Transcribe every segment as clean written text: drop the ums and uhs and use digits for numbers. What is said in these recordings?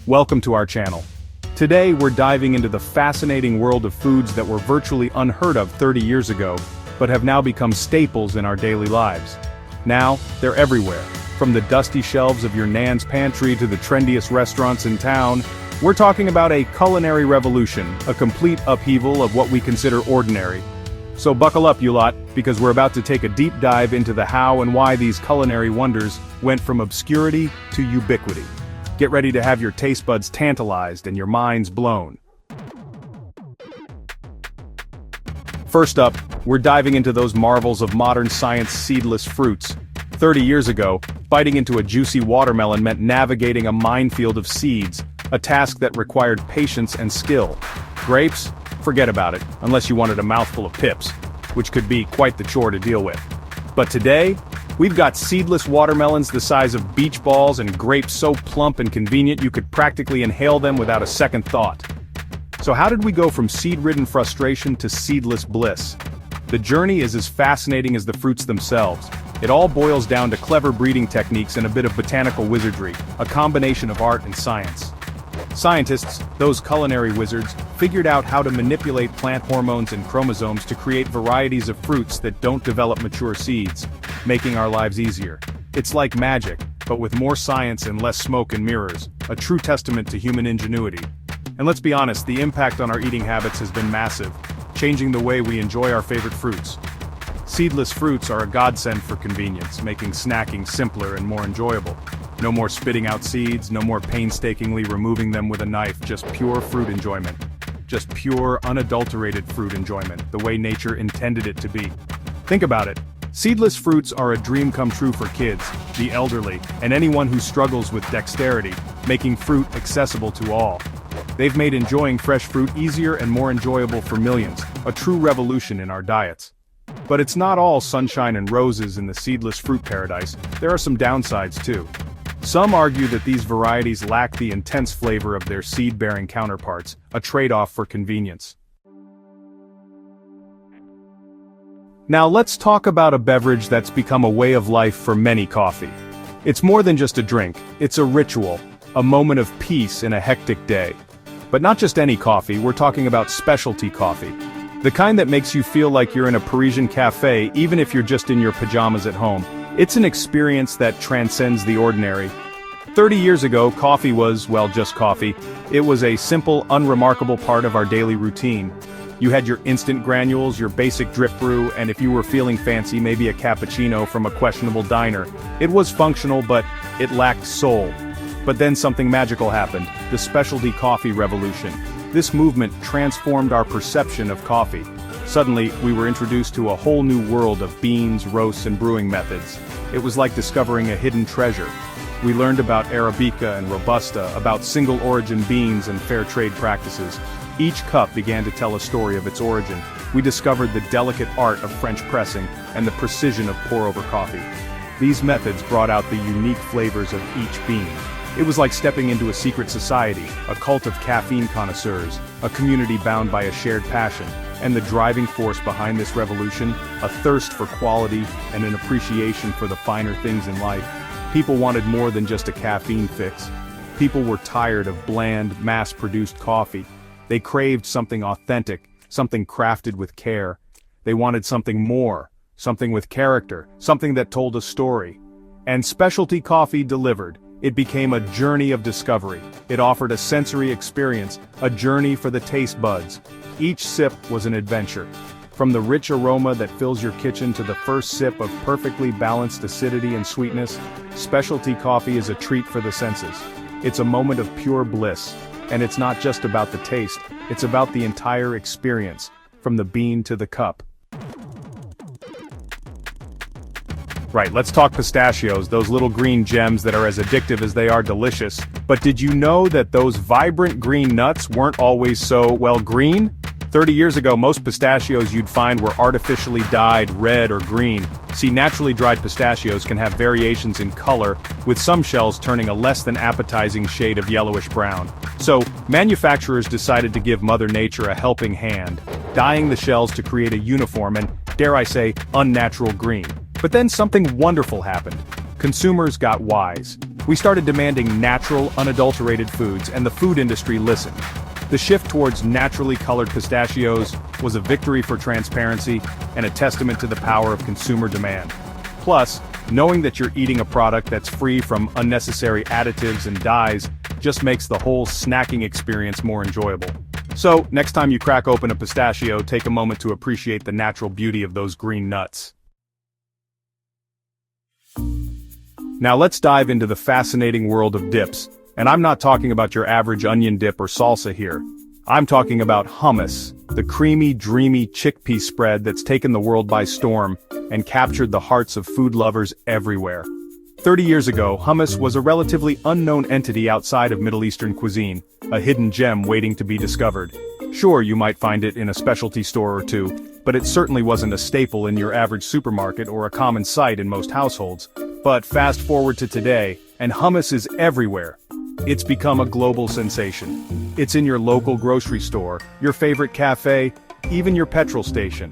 Welcome to our channel. Today we're diving into the fascinating world of foods that were virtually unheard of 30 years ago, but have now become staples in our daily lives. Now, they're everywhere. From the dusty shelves of your nan's pantry to the trendiest restaurants in town, we're talking about a culinary revolution, a complete upheaval of what we consider ordinary. So buckle up, you lot, because we're about to take a deep dive into the how and why these culinary wonders went from obscurity to ubiquity. Get ready to have your taste buds tantalized and your minds blown. First up, we're diving into those marvels of modern science, seedless fruits. 30 years ago, biting into a juicy watermelon meant navigating a minefield of seeds, a task that required patience and skill. Grapes? Forget about it, unless you wanted a mouthful of pips, which could be quite the chore to deal with. But today, we've got seedless watermelons the size of beach balls and grapes so plump and convenient you could practically inhale them without a second thought. So how did we go from seed-ridden frustration to seedless bliss? The journey is as fascinating as the fruits themselves. It all boils down to clever breeding techniques and a bit of botanical wizardry, a combination of art and science. Scientists, those culinary wizards, figured out how to manipulate plant hormones and chromosomes to create varieties of fruits that don't develop mature seeds, making our lives easier. It's like magic, but with more science and less smoke and mirrors, a true testament to human ingenuity. And let's be honest, the impact on our eating habits has been massive, changing the way we enjoy our favorite fruits. Seedless fruits are a godsend for convenience, making snacking simpler and more enjoyable. No more spitting out seeds, no more painstakingly removing them with a knife, just pure fruit enjoyment. Just pure, unadulterated fruit enjoyment, the way nature intended it to be. Think about it. Seedless fruits are a dream come true for kids, the elderly, and anyone who struggles with dexterity, making fruit accessible to all. They've made enjoying fresh fruit easier and more enjoyable for millions, a true revolution in our diets. But it's not all sunshine and roses in the seedless fruit paradise. There are some downsides too. Some argue that these varieties lack the intense flavor of their seed-bearing counterparts, a trade-off for convenience. Now let's talk about a beverage that's become a way of life for many: coffee. It's more than just a drink, it's a ritual, a moment of peace in a hectic day. But not just any coffee, we're talking about specialty coffee. The kind that makes you feel like you're in a Parisian cafe even if you're just in your pajamas at home. It's an experience that transcends the ordinary. 30 years ago, coffee was, well, just coffee. It was a simple, unremarkable part of our daily routine. You had your instant granules, your basic drip brew, and if you were feeling fancy, maybe a cappuccino from a questionable diner. It was functional, but it lacked soul. But then something magical happened, the specialty coffee revolution. This movement transformed our perception of coffee. Suddenly, we were introduced to a whole new world of beans, roasts, and brewing methods. It was like discovering a hidden treasure. We learned about Arabica and Robusta, about single-origin beans and fair trade practices. Each cup began to tell a story of its origin. We discovered the delicate art of French pressing and the precision of pour-over coffee. These methods brought out the unique flavors of each bean. It was like stepping into a secret society, a cult of caffeine connoisseurs, a community bound by a shared passion. And the driving force behind this revolution, a thirst for quality and an appreciation for the finer things in life. People wanted more than just a caffeine fix. People were tired of bland, mass-produced coffee. They craved something authentic, something crafted with care. They wanted something more, something with character, something that told a story. And specialty coffee delivered. It became a journey of discovery. It offered a sensory experience, a journey for the taste buds. Each sip was an adventure. From the rich aroma that fills your kitchen to the first sip of perfectly balanced acidity and sweetness, specialty coffee is a treat for the senses. It's a moment of pure bliss. And it's not just about the taste, it's about the entire experience, from the bean to the cup. Right, let's talk pistachios, those little green gems that are as addictive as they are delicious. But did you know that those vibrant green nuts weren't always so, well, green? 30 years ago, most pistachios you'd find were artificially dyed red or green. See, naturally dried pistachios can have variations in color, with some shells turning a less than appetizing shade of yellowish brown. So, manufacturers decided to give Mother Nature a helping hand, dyeing the shells to create a uniform and, dare I say, unnatural green. But then something wonderful happened. Consumers got wise. We started demanding natural, unadulterated foods, and the food industry listened. The shift towards naturally colored pistachios was a victory for transparency and a testament to the power of consumer demand. Plus, knowing that you're eating a product that's free from unnecessary additives and dyes just makes the whole snacking experience more enjoyable. So, next time you crack open a pistachio, take a moment to appreciate the natural beauty of those green nuts. Now let's dive into the fascinating world of dips, and I'm not talking about your average onion dip or salsa here. I'm talking about hummus, the creamy, dreamy chickpea spread that's taken the world by storm and captured the hearts of food lovers everywhere. 30 years ago, hummus was a relatively unknown entity outside of Middle Eastern cuisine, a hidden gem waiting to be discovered. Sure, you might find it in a specialty store or two, but it certainly wasn't a staple in your average supermarket or a common sight in most households. But fast forward to today, and hummus is everywhere. It's become a global sensation. It's in your local grocery store, your favorite cafe, even your petrol station.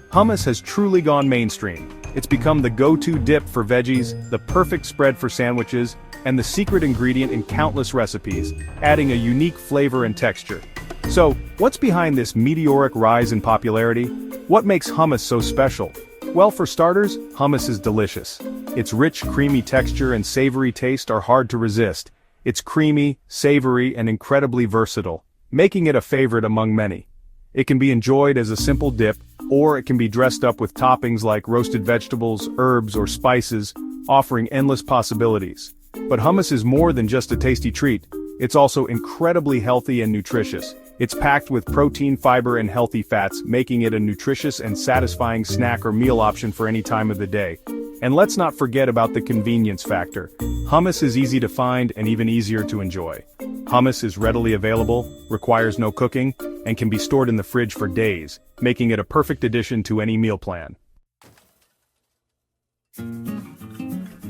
Hummus has truly gone mainstream. It's become the go-to dip for veggies, the perfect spread for sandwiches, and the secret ingredient in countless recipes, adding a unique flavor and texture. So, what's behind this meteoric rise in popularity? What makes hummus so special? Well, for starters, hummus is delicious. Its rich, creamy texture and savory taste are hard to resist. It's creamy, savory, and incredibly versatile, making it a favorite among many. It can be enjoyed as a simple dip, or it can be dressed up with toppings like roasted vegetables, herbs, or spices, offering endless possibilities. But hummus is more than just a tasty treat. It's also incredibly healthy and nutritious. It's packed with protein, fiber, and healthy fats, making it a nutritious and satisfying snack or meal option for any time of the day. And let's not forget about the convenience factor. Hummus is easy to find and even easier to enjoy. Hummus is readily available, requires no cooking, and can be stored in the fridge for days, making it a perfect addition to any meal plan.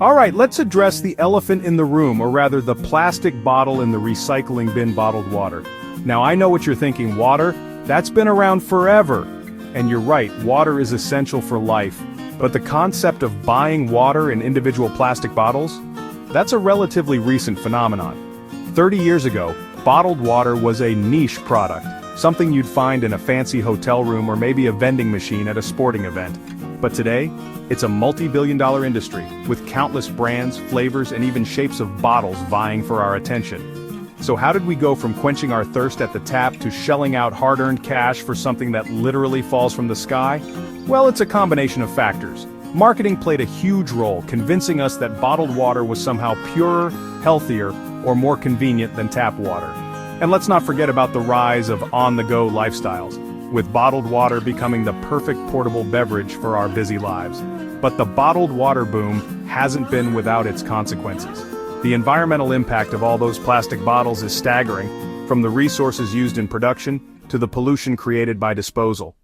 Alright, let's address the elephant in the room, or rather the plastic bottle in the recycling bin bottled water. Now I know what you're thinking, water? That's been around forever. And you're right, water is essential for life. But the concept of buying water in individual plastic bottles? That's a relatively recent phenomenon. 30 years ago, bottled water was a niche product, something you'd find in a fancy hotel room or maybe a vending machine at a sporting event. But today, it's a multi-billion-dollar industry, with countless brands, flavors, and even shapes of bottles vying for our attention. So how did we go from quenching our thirst at the tap to shelling out hard-earned cash for something that literally falls from the sky? Well, it's a combination of factors. Marketing played a huge role, convincing us that bottled water was somehow purer, healthier, or more convenient than tap water. And let's not forget about the rise of on-the-go lifestyles, with bottled water becoming the perfect portable beverage for our busy lives. But the bottled water boom hasn't been without its consequences. The environmental impact of all those plastic bottles is staggering, from the resources used in production to the pollution created by disposal.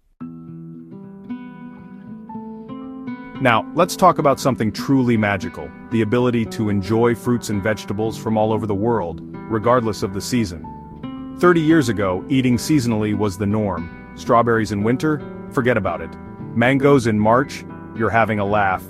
Now, let's talk about something truly magical, the ability to enjoy fruits and vegetables from all over the world, regardless of the season. 30 years ago, eating seasonally was the norm. Strawberries in winter? Forget about it. Mangoes in March? You're having a laugh.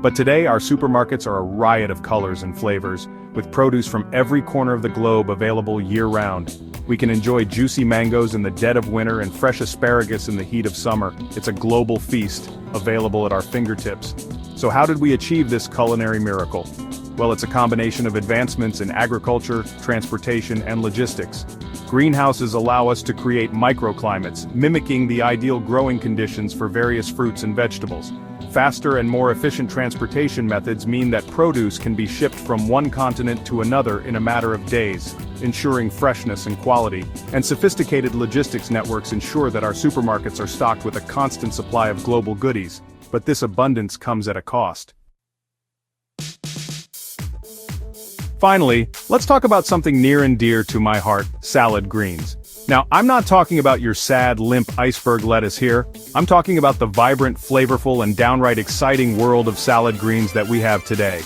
But today, our supermarkets are a riot of colors and flavors, with produce from every corner of the globe available year-round. We can enjoy juicy mangoes in the dead of winter and fresh asparagus in the heat of summer. It's a global feast, available at our fingertips. So how did we achieve this culinary miracle? Well, it's a combination of advancements in agriculture, transportation, and logistics. Greenhouses allow us to create microclimates, mimicking the ideal growing conditions for various fruits and vegetables. Faster and more efficient transportation methods mean that produce can be shipped from one continent to another in a matter of days, ensuring freshness and quality. And sophisticated logistics networks ensure that our supermarkets are stocked with a constant supply of global goodies. But this abundance comes at a cost. Finally, let's talk about something near and dear to my heart, salad greens. Now, I'm not talking about your sad, limp iceberg lettuce here. I'm talking about the vibrant, flavorful, and downright exciting world of salad greens that we have today.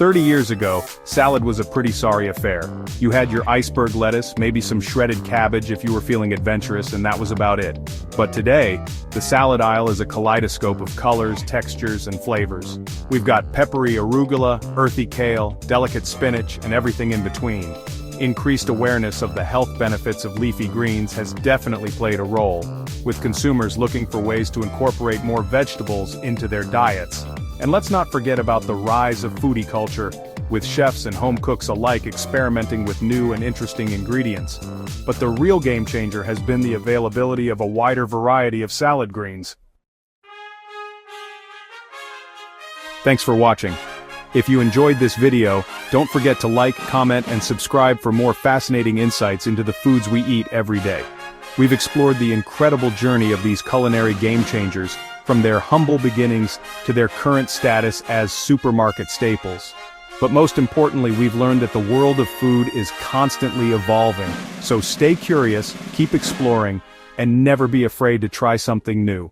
30 years ago, salad was a pretty sorry affair. You had your iceberg lettuce, maybe some shredded cabbage if you were feeling adventurous, and that was about it. But today, the salad aisle is a kaleidoscope of colors, textures, and flavors. We've got peppery arugula, earthy kale, delicate spinach, and everything in between. Increased awareness of the health benefits of leafy greens has definitely played a role, with consumers looking for ways to incorporate more vegetables into their diets. And let's not forget about the rise of foodie culture, with chefs and home cooks alike experimenting with new and interesting ingredients. But the real game changer has been the availability of a wider variety of salad greens. Thanks for watching. If you enjoyed this video, don't forget to like, comment, and subscribe for more fascinating insights into the foods we eat every day. We've explored the incredible journey of these culinary game changers, from their humble beginnings to their current status as supermarket staples. But most importantly, we've learned that the world of food is constantly evolving, so stay curious, keep exploring, and never be afraid to try something new.